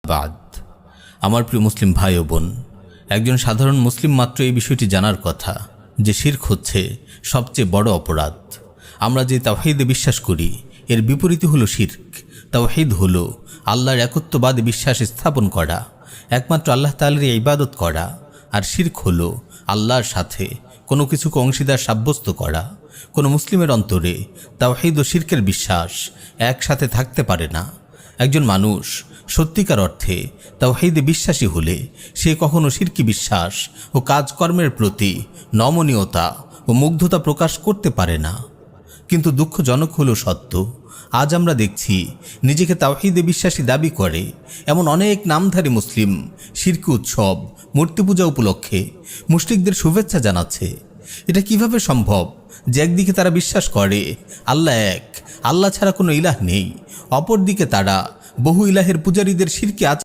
বাদ আমার প্রিয় মুসলিম ভাই ও বোন, একজন সাধারণ মুসলিম মাত্র এই বিষয়টি জানার কথা যে শিরক হচ্ছে সবচেয়ে বড় অপরাধ। আমরা যে তাওহীদে বিশ্বাস করি এর বিপরীত হলো শিরক। তাওহীদ হলো আল্লাহর একত্ববাদে বিশ্বাস স্থাপন করা, একমাত্র আল্লাহ তাআলার ইবাদত করা, আর শিরক হলো আল্লাহর সাথে কোনো কিছুকে অংশীদার সাব্যস্ত করা। কোনো মুসলিমের অন্তরে তাওহীদ ও শিরকের বিশ্বাস একসাথে থাকতে পারে না। একজন মানুষ সত্যিকার অর্থে তাওহীদে বিশ্বাসী হলে সে কখনো শিরকি বিশ্বাস ও কাজকর্মের প্রতি নমনীয়তা ও মুগ্ধতা প্রকাশ করতে পারে না। কিন্তু দুঃখজনক হলো সত্য, আজ আমরা দেখছি নিজেকে তাওহীদে বিশ্বাসী দাবি করে এমন অনেক নামধারী মুসলিম শিরকি উৎসব, মূর্তি পূজা উপলক্ষে মুশরিকদের শুভেচ্ছা জানাচ্ছে। এটা কিভাবে সম্ভব যে একদিকে তারা বিশ্বাস করে আল্লাহ এক, আল্লাহ ছাড়া কোনো ইলাহ নেই, অপরদিকে তারা বহু ইলাহের পূজারীদের শিরকি